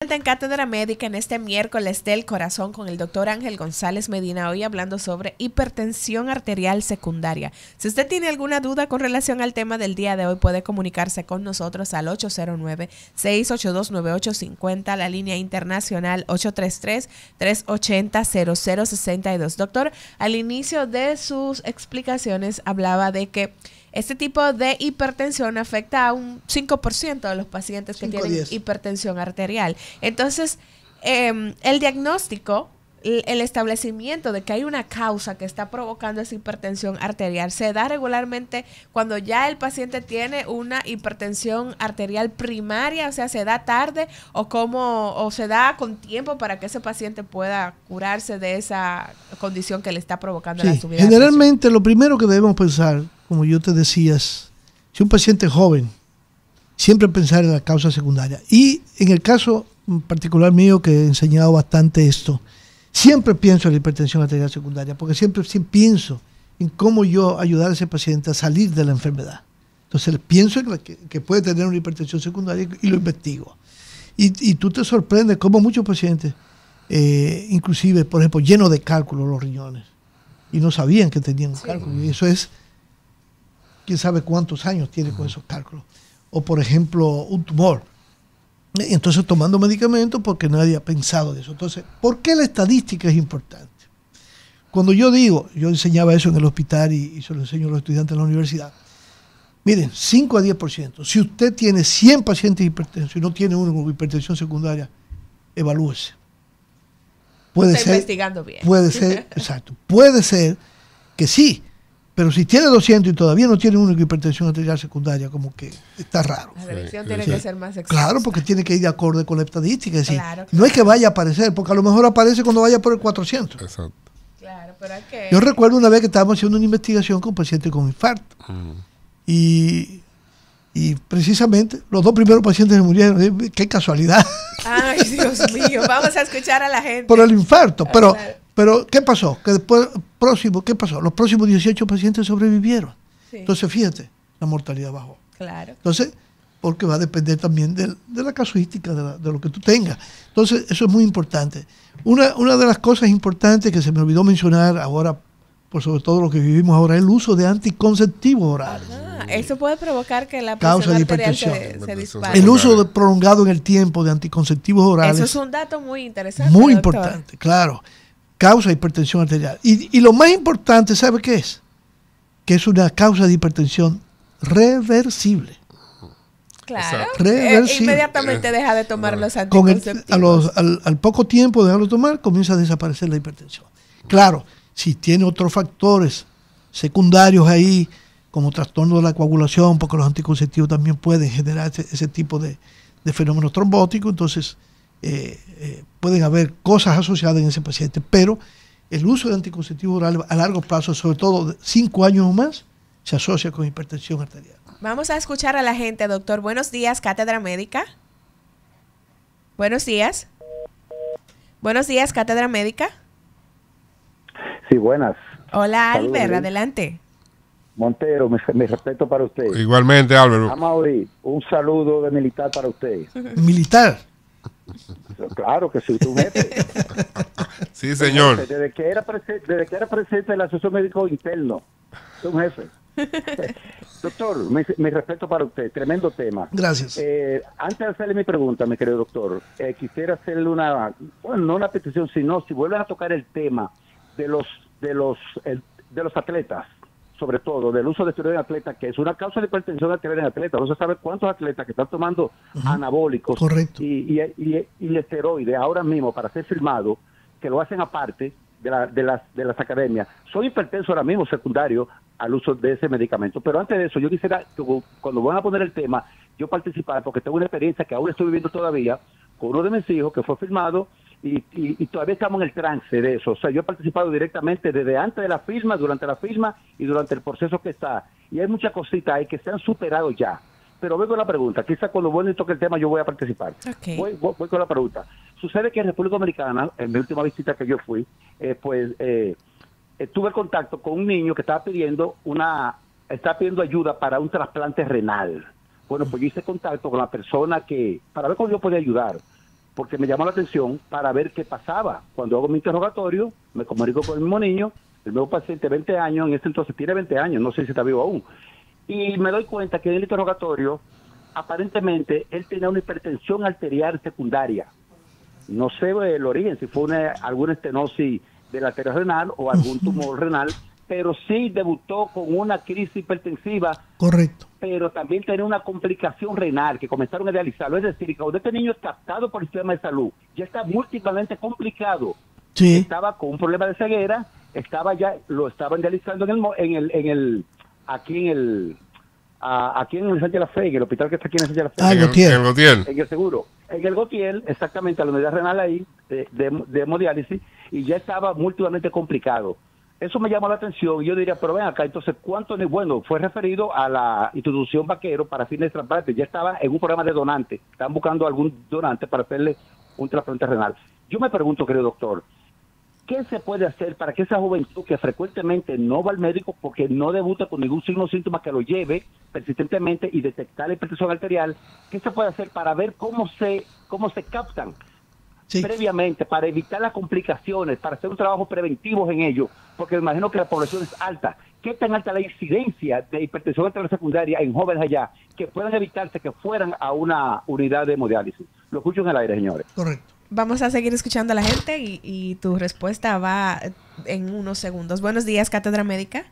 En Cátedra Médica en este miércoles del corazón con el doctor Ángel González Medina, hoy hablando sobre hipertensión arterial secundaria. Si usted tiene alguna duda con relación al tema del día de hoy, puede comunicarse con nosotros al 809-682-9850, la línea internacional 833-380-0062. Doctor, al inicio de sus explicaciones hablaba de que este tipo de hipertensión afecta a un 5% de los pacientes que tienen hipertensión arterial. Entonces, el diagnóstico, el establecimiento de que hay una causa que está provocando esa hipertensión arterial, ¿se da regularmente cuando ya el paciente tiene una hipertensión arterial primaria? O sea, ¿se da tarde o se da con tiempo para que ese paciente pueda curarse de esa condición que le está provocando la subida? Generalmente, lo primero que debemos pensar, como yo te decía, si un paciente joven, siempre pensar en la causa secundaria. Y en el caso particular mío, que he enseñado bastante esto, siempre pienso en la hipertensión arterial secundaria, porque siempre pienso en cómo yo ayudar a ese paciente a salir de la enfermedad. Entonces pienso en que puede tener una hipertensión secundaria y lo investigo. Y tú te sorprendes cómo muchos pacientes, inclusive, por ejemplo, llenos de cálculos los riñones, y no sabían que tenían un cálculo. Y eso es, quién sabe cuántos años tiene con esos cálculos. O, por ejemplo, un tumor. Entonces, tomando medicamentos porque nadie ha pensado de eso. Entonces, ¿por qué la estadística es importante? Cuando yo enseñaba eso en el hospital y se lo enseño a los estudiantes en la universidad. Miren, 5 a 10%. Si usted tiene 100 pacientes hipertensos y no tiene uno con hipertensión secundaria, evalúese. Está investigando bien. Puede ser, exacto. Puede ser que sí. Pero si tiene 200 y todavía no tiene una hipertensión arterial secundaria, como que está raro. La dirección tiene que ser más exacta. Claro, porque tiene que ir de acorde con la estadística. Es decir, no es que vaya a aparecer, porque a lo mejor aparece cuando vaya por el 400. Exacto. Claro, pero hay que... Yo recuerdo una vez que estábamos haciendo una investigación con pacientes con infarto. Y precisamente los 2 primeros pacientes se murieron. ¡Qué casualidad! Ay, Dios mío. Vamos a escuchar a la gente. Por el infarto. Pero, ¿qué pasó? Que después, ¿qué pasó? Los próximos 18 pacientes sobrevivieron. Sí. Entonces, fíjate, la mortalidad bajó. Claro. Entonces, porque va a depender también de la casuística, de lo que tú tengas. Entonces, eso es muy importante. Una de las cosas importantes que se me olvidó mencionar ahora, por sobre todo lo que vivimos ahora, es el uso de anticonceptivos orales. Eso puede provocar que la causa de arterial hipertensión se dispare. El uso prolongado en el tiempo de anticonceptivos orales. Eso es un dato muy interesante. Muy importante, claro. Causa hipertensión arterial. Y lo más importante, ¿sabe qué es? Que es una causa de hipertensión reversible. Claro. Reversible. Inmediatamente deja de tomar los anticonceptivos. Al poco tiempo de dejarlo tomar, comienza a desaparecer la hipertensión. Claro, si tiene otros factores secundarios ahí, como trastorno de la coagulación, porque los anticonceptivos también pueden generar ese tipo de fenómenos trombóticos, entonces pueden haber cosas asociadas en ese paciente, pero el uso de anticonceptivos orales a largo plazo, sobre todo de 5 años o más, se asocia con hipertensión arterial. Vamos a escuchar a la gente, doctor. Buenos días, Cátedra Médica. Buenos días. Buenos días, Cátedra Médica. Sí, buenas. Hola, Albert, adelante. Montero, mi respeto para usted. Igualmente, Álvaro. Amaury, un saludo de militar para usted. ¿Militar? Claro que sí, usted es un jefe. Sí, señor. Desde que era presidente de la Asociación Médico Interno, usted es un jefe. Doctor, mi respeto para usted, tremendo tema. Gracias. Antes de hacerle mi pregunta, mi querido doctor, quisiera hacerle no una petición, sino si vuelven a tocar el tema de los atletas, sobre todo del uso de esteroides en atletas, que es una causa de hipertensión arterial en atletas. No se sabe cuántos atletas que están tomando anabólicos y esteroides ahora mismo para ser firmado, que lo hacen aparte de las academias, son hipertensos ahora mismo secundarios al uso de ese medicamento. Pero antes de eso, yo quisiera, cuando van a poner el tema, yo participar, porque tengo una experiencia que aún estoy viviendo todavía con uno de mis hijos que fue firmado y todavía estamos en el trance de eso. O sea, yo he participado directamente desde antes de la firma, durante la firma y durante el proceso que está. Y hay muchas cositas ahí que se han superado ya. Pero voy con la pregunta. Quizá cuando vuelva y toque el tema yo voy a participar. Okay. Voy con la pregunta. Sucede que en República Dominicana, en mi última visita que yo fui, tuve contacto con un niño que estaba pidiendo ayuda para un trasplante renal. Bueno, pues yo hice contacto con la persona para ver cómo yo podía ayudar. porque me llamó la atención para ver qué pasaba. Cuando hago mi interrogatorio, me comunico con el mismo niño, el mismo paciente, 20 años, en ese entonces tiene 20 años, no sé si está vivo aún. Y me doy cuenta que en el interrogatorio, aparentemente, él tenía una hipertensión arterial secundaria. No sé el origen, si fue alguna estenosis de la arteria renal o algún tumor renal, pero sí debutó con una crisis hipertensiva. Correcto. Pero también tenía una complicación renal, que comenzaron a dializarlo. Es decir, que cuando este niño es captado por el sistema de salud, ya está múltiplemente complicado. Sí. Estaba con un problema de ceguera, lo estaban dializando aquí en el Sánchez Lafay, en el hospital que está aquí en el Sánchez Lafay. En el Gautier. En el seguro. En el Gautier, exactamente, a la unidad renal ahí, de hemodiálisis, y ya estaba múltiplemente complicado. Eso me llamó la atención y yo diría, pero ven acá, entonces, ¿cuánto? Bueno, fue referido a la institución Vaquero para fines de trasplante. Ya estaba en un programa de donante. Estaban buscando algún donante para hacerle un trasplante renal. Yo me pregunto, querido doctor, ¿qué se puede hacer para que esa juventud que frecuentemente no va al médico porque no debuta con ningún signo o síntoma que lo lleve persistentemente y detectar la hipertensión arterial, qué se puede hacer para ver cómo se captan previamente, para evitar las complicaciones, para hacer un trabajo preventivo en ello? Porque me imagino que la población es alta. ¿Qué tan alta la incidencia de hipertensión arterial secundaria en jóvenes allá que puedan evitarse que fueran a una unidad de hemodiálisis? Lo escucho en el aire, señores. Correcto. Vamos a seguir escuchando a la gente y tu respuesta va en unos segundos. Buenos días, Cátedra Médica.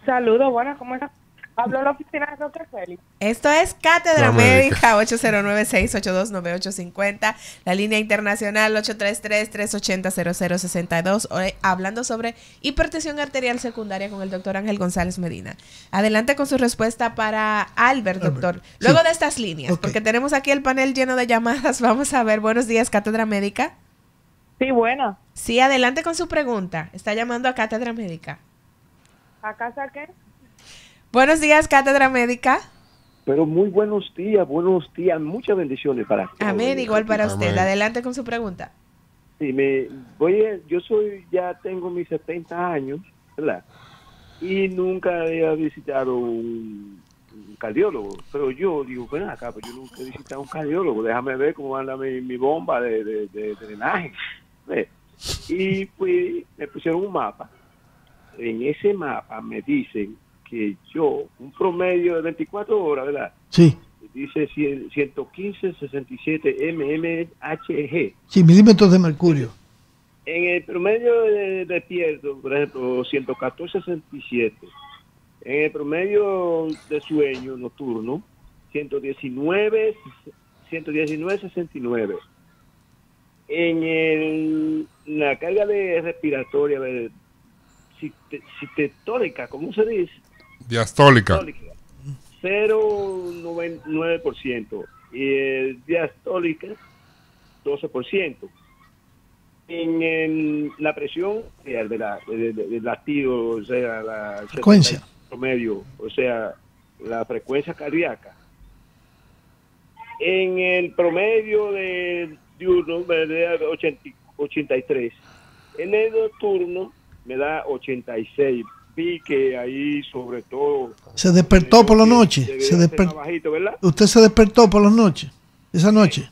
Saludos, buenas, ¿cómo estás? Hablo en la oficina de Dr. Félix. Esto es Cátedra Médica, 809-682-9850, la línea internacional 833-380-0062, hoy hablando sobre hipertensión arterial secundaria con el doctor Ángel González Medina. Adelante con su respuesta para Albert, doctor. Luego de estas líneas, porque tenemos aquí el panel lleno de llamadas, vamos a ver. Buenos días, Cátedra Médica. Sí, buena. Sí, adelante con su pregunta. Está llamando a Cátedra Médica. ¿A casa qué? Buenos días, Cátedra Médica. Pero muy buenos días, muchas bendiciones para ti. Amén, igual para usted. Adelante con su pregunta. Sí, ya tengo mis 70 años, ¿verdad? Y nunca he visitado un cardiólogo, pero yo digo, ven acá, pues yo nunca he visitado un cardiólogo, déjame ver cómo anda mi bomba de drenaje. ¿Ves? Y pues me pusieron un mapa. En ese mapa me dicen que yo, un promedio de 24 horas, ¿verdad? Sí. Dice 115-67 mmHg. Sí, milímetros de mercurio. En el promedio de despierto, por ejemplo, 114-67. En el promedio de sueño nocturno, 119-69. En la carga de respiratoria, sistólica, ¿cómo se dice? Diastólica. 0,99%. Y diastólica, 12%. En la presión del latido, o sea, la frecuencia promedio, o sea, la frecuencia cardíaca. En el promedio de diurno me da 83. En el nocturno me da 86. Vi que ahí sobre todo... ¿Se despertó por la noche? Bajito, ¿verdad? ¿Usted se despertó por la noche? ¿Esa noche?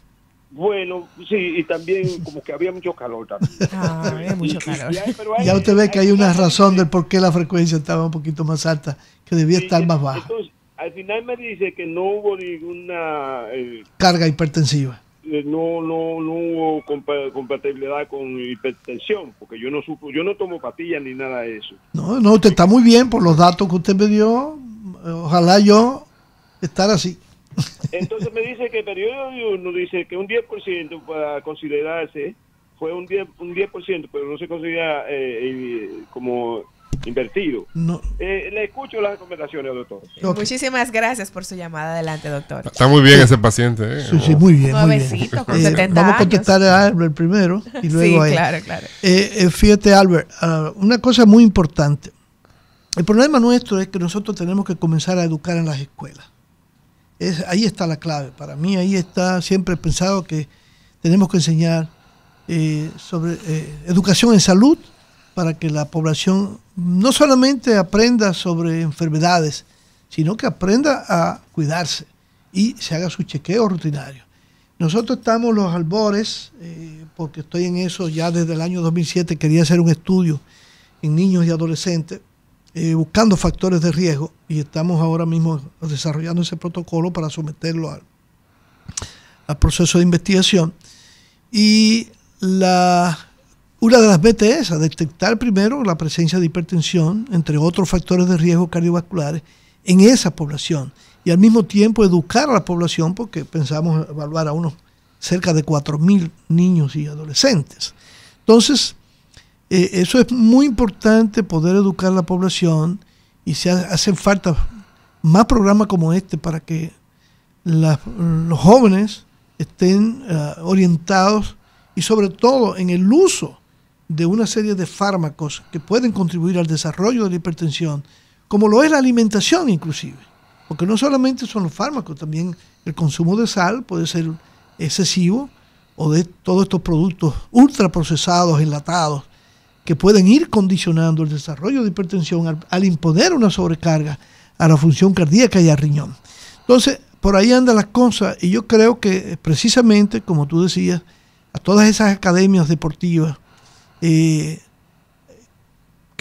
Bueno, sí, y también como que había mucho calor también. Había mucho calor. Ya usted ve que hay una razón del por qué la frecuencia estaba un poquito más alta, que debía estar más baja. Entonces, al final me dice que no hubo ninguna... carga hipertensiva. No hubo compatibilidad con hipertensión, porque yo no tomo pastillas ni nada de eso. No, usted está muy bien por los datos que usted me dio. Ojalá yo estar así. Entonces me dice que el periodo diurno dice que un 10% para considerarse fue un 10%, pero no se considera como invertido. No. Le escucho las recomendaciones, doctor. Okay. Muchísimas gracias por su llamada. Adelante, doctor. Está muy bien ese paciente. Sí, muy bien. Nuevecito, con 70 vamos años. a contestar a Albert primero y luego sí, a él. Claro. Fíjate, Albert, una cosa muy importante. El problema nuestro es que nosotros tenemos que comenzar a educar en las escuelas. Ahí está la clave. Para mí ahí está, siempre he pensado que tenemos que enseñar sobre educación en salud para que la población no solamente aprenda sobre enfermedades, sino que aprenda a cuidarse y se haga su chequeo rutinario. Nosotros estamos los albores, porque estoy en eso ya desde el año 2007, quería hacer un estudio en niños y adolescentes, buscando factores de riesgo, y estamos ahora mismo desarrollando ese protocolo para someterlo al proceso de investigación. Y una de las metas es detectar primero la presencia de hipertensión, entre otros factores de riesgo cardiovasculares, en esa población. Y al mismo tiempo educar a la población, porque pensamos evaluar a unos cerca de 4.000 niños y adolescentes. Entonces, eso es muy importante, poder educar a la población, y se hacen falta más programas como este para que los jóvenes estén orientados, y sobre todo en el uso de una serie de fármacos que pueden contribuir al desarrollo de la hipertensión, como lo es la alimentación inclusive. Porque no solamente son los fármacos, también el consumo de sal puede ser excesivo, o de todos estos productos ultraprocesados, enlatados, que pueden ir condicionando el desarrollo de hipertensión al imponer una sobrecarga a la función cardíaca y al riñón. Entonces, por ahí andan las cosas, y yo creo que precisamente, como tú decías, a todas esas academias deportivas que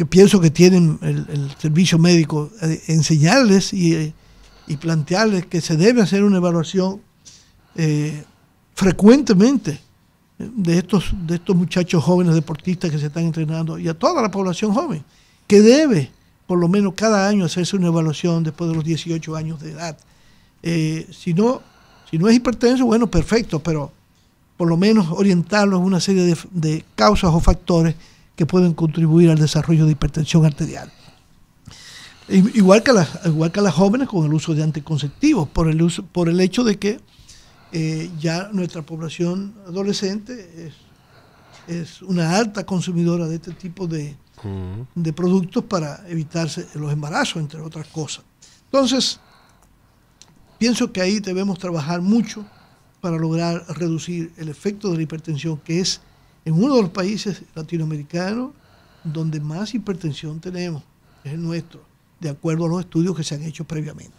pienso que tienen el servicio médico, enseñarles y plantearles que se debe hacer una evaluación frecuentemente de estos muchachos jóvenes deportistas que se están entrenando, y a toda la población joven, que debe por lo menos cada año hacerse una evaluación después de los 18 años de edad. Si no es hipertenso, bueno, perfecto, pero por lo menos orientarlo en una serie de causas o factores que pueden contribuir al desarrollo de hipertensión arterial. Igual que las jóvenes con el uso de anticonceptivos, por el hecho de que ya nuestra población adolescente es una alta consumidora de este tipo de productos para evitarse los embarazos, entre otras cosas. Entonces, pienso que ahí debemos trabajar mucho para lograr reducir el efecto de la hipertensión, que es en uno de los países latinoamericanos donde más hipertensión tenemos, es el nuestro, de acuerdo a los estudios que se han hecho previamente.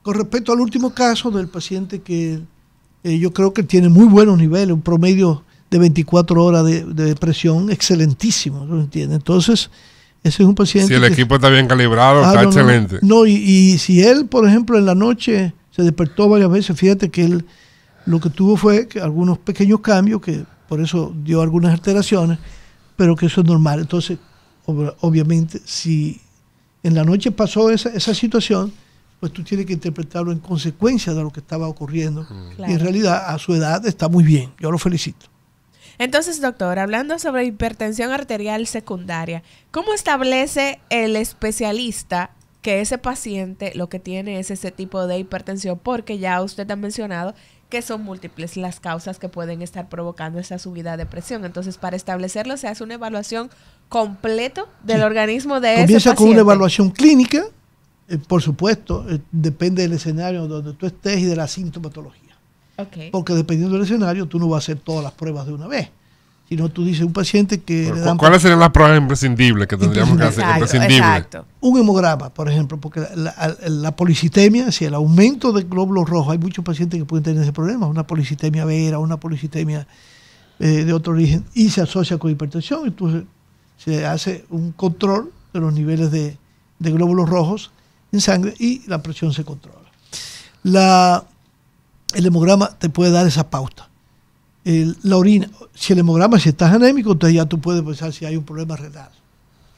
Con respecto al último caso del paciente que yo creo que tiene muy buenos niveles, un promedio de 24 horas de presión excelentísimo, ¿no entiendes? Entonces, ese es un paciente. Si el equipo está bien calibrado, está excelente. No, y si él, por ejemplo, en la noche se despertó varias veces, fíjate que él lo que tuvo fue que algunos pequeños cambios, que por eso dio algunas alteraciones, pero que eso es normal. Entonces, obviamente, si en la noche pasó esa situación, pues tú tienes que interpretarlo en consecuencia de lo que estaba ocurriendo. Claro. Y en realidad, a su edad, está muy bien. Yo lo felicito. Entonces, doctor, hablando sobre hipertensión arterial secundaria, ¿cómo establece el especialista que ese paciente lo que tiene es ese tipo de hipertensión? Porque ya usted ha mencionado que son múltiples las causas que pueden estar provocando esa subida de presión. Entonces, para establecerlo, se hace una evaluación completa del organismo de ese paciente. Comienza con una evaluación clínica, por supuesto, depende del escenario donde tú estés y de la sintomatología. Okay. Porque dependiendo del escenario, tú no vas a hacer todas las pruebas de una vez. Sino tú dices un paciente que le dan... ¿Cuáles serían las pruebas imprescindibles que tendríamos que hacer? Exacto. Un hemograma, por ejemplo, porque la policitemia, si el aumento de glóbulos rojos, hay muchos pacientes que pueden tener ese problema, una policitemia vera, una policitemia de otro origen, y se asocia con hipertensión. Entonces se hace un control de los niveles de glóbulos rojos en sangre y la presión se controla. El hemograma te puede dar esa pauta. La orina, si el hemograma, si estás anémico, entonces ya tú puedes pensar si hay un problema renal,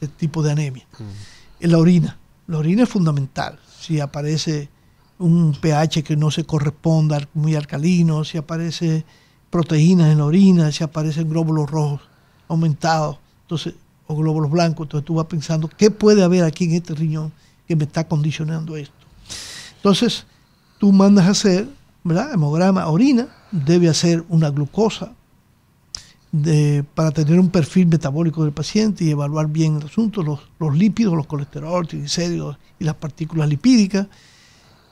el tipo de anemia. La orina es fundamental. Si aparece un pH que no se corresponda, muy alcalino, si aparece proteínas en la orina, si aparecen glóbulos rojos aumentados, entonces, o glóbulos blancos, entonces tú vas pensando, ¿qué puede haber aquí en este riñón que me está condicionando esto? Entonces, tú mandas a hacer, ¿verdad? Hemograma, orina, debe hacer una glucosa para tener un perfil metabólico del paciente y evaluar bien el asunto, los lípidos, los colesterol, triglicéridos y las partículas lipídicas.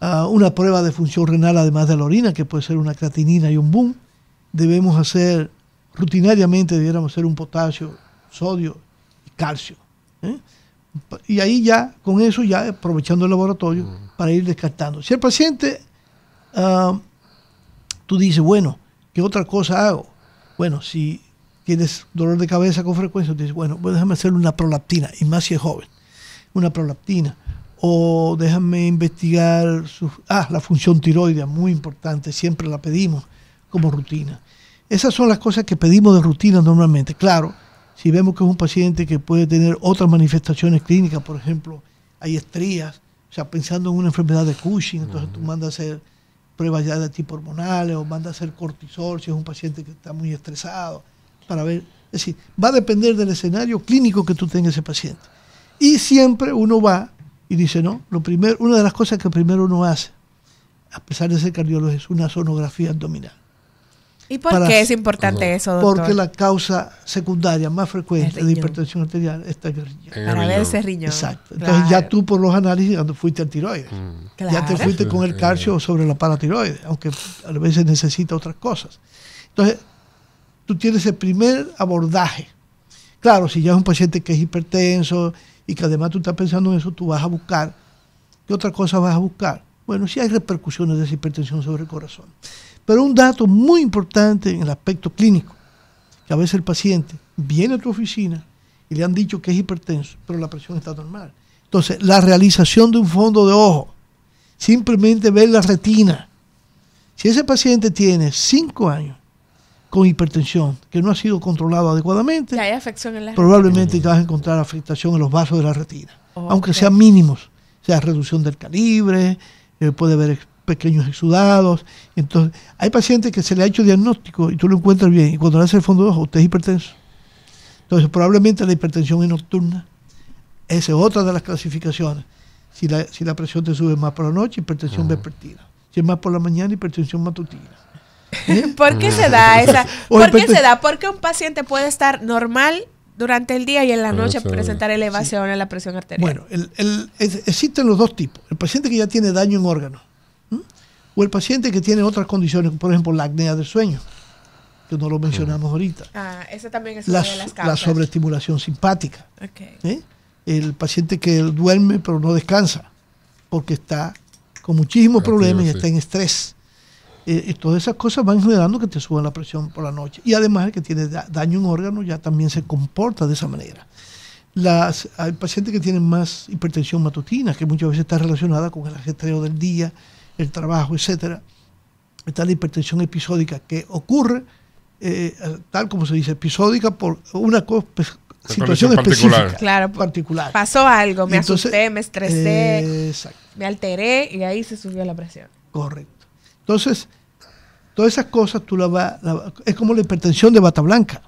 Una prueba de función renal además de la orina, que puede ser una creatinina y un BUN. Debemos hacer, rutinariamente debiéramos hacer un potasio, sodio y calcio. Y ahí ya, con eso ya aprovechando el laboratorio para ir descartando. Si el paciente tú dices, bueno, ¿qué otra cosa hago? Bueno, si tienes dolor de cabeza con frecuencia, tú dices, bueno, pues déjame hacerle una prolactina, y más si es joven, una prolactina. O déjame investigar la función tiroidea, muy importante, siempre la pedimos como rutina. Esas son las cosas que pedimos de rutina normalmente. Claro, si vemos que es un paciente que puede tener otras manifestaciones clínicas, por ejemplo, hay estrías, o sea, pensando en una enfermedad de Cushing, entonces tú mandas a hacer pruebas ya de tipo hormonales o mandas a hacer cortisol si es un paciente que está muy estresado, para ver. Es decir, va a depender del escenario clínico que tú tengas ese paciente. Y siempre uno va y dice, no, una de las cosas que primero uno hace, a pesar de ser cardiólogo, es una sonografía abdominal. ¿Y por qué es importante eso, doctor? Porque la causa secundaria más frecuente de hipertensión arterial está en el riñón. Para ver ese riñón. Exacto. Entonces ya tú por los análisis cuando fuiste al tiroides. Ya te fuiste con el calcio sobre la paratiroides, aunque a veces necesita otras cosas. Entonces, tú tienes el primer abordaje. Claro, si ya es un paciente que es hipertenso y que además tú estás pensando en eso, tú vas a buscar. ¿Qué otra cosa vas a buscar? Bueno, sí hay repercusiones de esa hipertensión sobre el corazón. Pero un dato muy importante en el aspecto clínico, que a veces el paciente viene a tu oficina y le han dicho que es hipertenso, pero la presión está normal. Entonces, la realización de un fondo de ojo, simplemente ver la retina. Si ese paciente tiene 5 años con hipertensión que no ha sido controlado adecuadamente, hay afección en la probablemente vas a encontrar afectación en los vasos de la retina, aunque sean mínimos, sea reducción del calibre, puede haber pequeños exudados. Entonces, hay pacientes que se le ha hecho diagnóstico y tú lo encuentras bien, y cuando le hace el fondo de ojo, usted es hipertenso. Entonces, probablemente la hipertensión es nocturna. Esa es otra de las clasificaciones. Si la presión te sube más por la noche, hipertensión vespertina. Si es más por la mañana, hipertensión matutina. ¿Por qué se da esa? ¿Por qué se da? Porque un paciente puede estar normal durante el día y en la noche presentar elevación en la presión arterial. Bueno, existen los dos tipos. El paciente que ya tiene daño en órganos, o el paciente que tiene otras condiciones, por ejemplo, la apnea del sueño, que no lo mencionamos ahorita. Eso también es una de las causas. La sobreestimulación simpática. El paciente que duerme pero no descansa, porque está con muchísimos problemas y está en estrés. Y todas esas cosas van generando que te suba la presión por la noche. Y además el que tiene daño en órganos ya también se comporta de esa manera. Hay pacientes que tienen más hipertensión matutina, que muchas veces está relacionada con el ajetreo del día, el trabajo, etcétera. Está la hipertensión episódica que ocurre, tal como se dice, episódica por una situación específica. Claro, particular. Pasó algo, me asusté, me estresé, me alteré y ahí se subió la presión. Correcto. Entonces, todas esas cosas tú es como la hipertensión de bata blanca.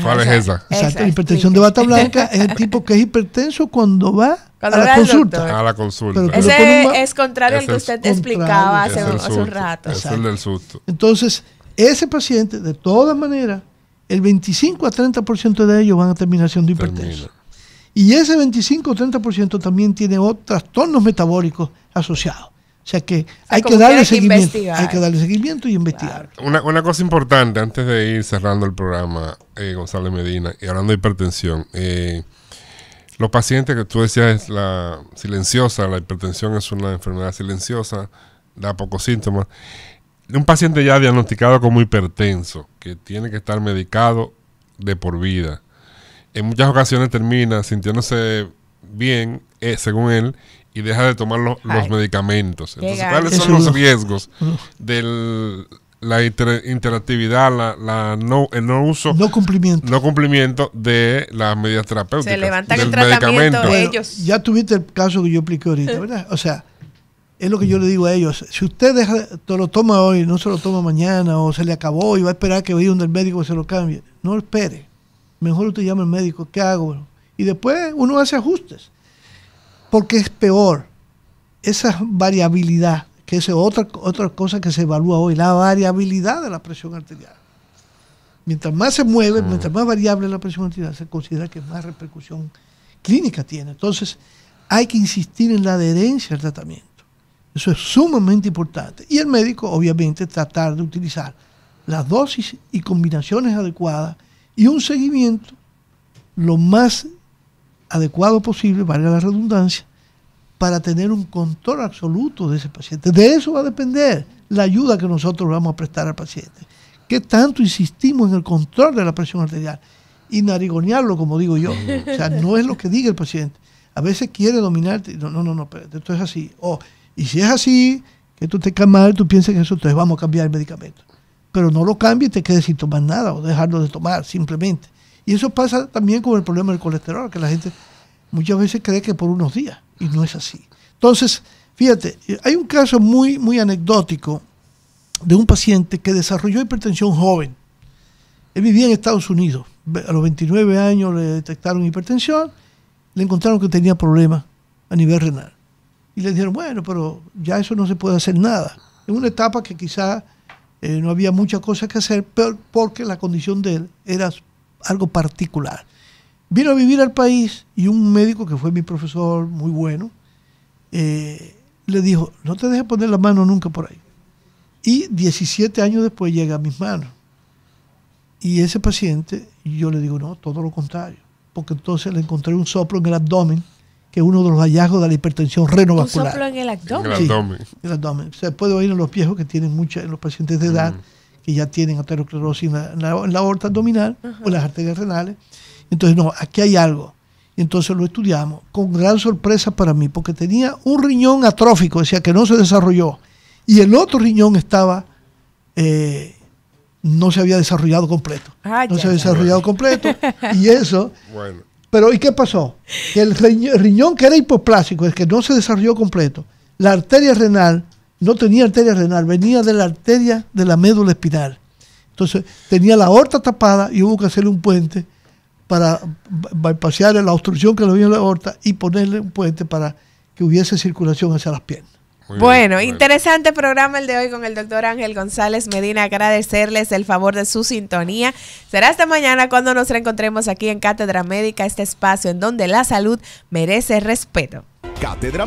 ¿Cuál es esa? Exacto, la hipertensión de bata blanca es el tipo que es hipertenso cuando va a la consulta. A la consulta. Ese es contrario al que usted explicaba hace un rato. Es el del susto. Entonces, ese paciente, de todas maneras, el 25 a 30% de ellos van a terminar siendo hipertensos. Y ese 25 o 30% también tiene otros trastornos metabólicos asociados. O sea que hay que darle seguimiento. Hay que darle seguimiento y investigar. Una cosa importante antes de ir cerrando el programa, González Medina, y hablando de hipertensión, los pacientes que tú decías es la silenciosa, la hipertensión es una enfermedad silenciosa, da pocos síntomas. Un paciente ya diagnosticado como hipertenso, que tiene que estar medicado de por vida, en muchas ocasiones termina sintiéndose bien, según él, y deja de tomar los medicamentos. Entonces, ¿cuáles son los riesgos de la interactividad, el no cumplimiento de las medidas terapéuticas? Se levantan el tratamiento ellos. Ya tuviste el caso que yo expliqué ahorita, ¿verdad? O sea, es lo que yo le digo a ellos. Si usted te lo toma hoy, no se lo toma mañana, o se le acabó y va a esperar que vaya donde el médico se lo cambie, no lo espere. Mejor usted llama al médico, ¿qué hago? Y después uno hace ajustes. Porque es peor esa variabilidad, que es otra cosa que se evalúa hoy, la variabilidad de la presión arterial. Mientras más se mueve, mientras más variable la presión arterial, se considera que más repercusión clínica tiene. Entonces, hay que insistir en la adherencia al tratamiento. Eso es sumamente importante. Y el médico, obviamente, tratar de utilizar las dosis y combinaciones adecuadas y un seguimiento lo más adecuado posible, valga la redundancia, para tener un control absoluto de ese paciente. De eso va a depender la ayuda que nosotros vamos a prestar al paciente. ¿Qué tanto insistimos en el control de la presión arterial? Y narigonearlo, como digo yo. O sea, no es lo que diga el paciente. A veces quiere dominarte. No, espérate, esto es así. Y si es así, que tú te caes mal, tú piensas que eso, entonces vamos a cambiar el medicamento. Pero no lo cambies y te quedes sin tomar nada o dejarlo de tomar simplemente. Y eso pasa también con el problema del colesterol, que la gente muchas veces cree que por unos días, y no es así. Entonces, fíjate, hay un caso muy, muy anecdótico de un paciente que desarrolló hipertensión joven. Él vivía en Estados Unidos. A los 29 años le detectaron hipertensión, le encontraron que tenía problemas a nivel renal. Y le dijeron, bueno, pero ya eso no se puede hacer nada. En una etapa que quizá no había muchas cosas que hacer, pero porque la condición de él era algo particular. Vino a vivir al país y un médico que fue mi profesor muy bueno, le dijo, no te dejes poner la mano nunca por ahí. Y 17 años después llega a mis manos. Y ese paciente, yo le digo, no, todo lo contrario. Porque entonces le encontré un soplo en el abdomen, que es uno de los hallazgos de la hipertensión renovascular. ¿Un soplo en el abdomen? En el abdomen. Sí, en el abdomen. Se puede oír en los viejos que tienen en los pacientes de edad, que ya tienen aterosclerosis en la aorta abdominal o en las arterias renales. Entonces, no, aquí hay algo. Y entonces lo estudiamos con gran sorpresa para mí, porque tenía un riñón atrófico, decía que no se desarrolló, y el otro riñón estaba, no se había desarrollado completo. No se había desarrollado completo, y eso... Bueno. Pero, ¿y qué pasó? Que el riñón que era hipoplásico, el que no se desarrolló completo, la arteria renal, no tenía arteria renal, venía de la arteria de la médula espinal. Entonces, tenía la aorta tapada y hubo que hacerle un puente para bypassar la obstrucción que le había en la aorta y ponerle un puente para que hubiese circulación hacia las piernas. Bueno, interesante programa el de hoy con el doctor Ángel González Medina. Agradecerles el favor de su sintonía. Será hasta mañana cuando nos reencontremos aquí en Cátedra Médica, este espacio en donde la salud merece respeto. Cátedra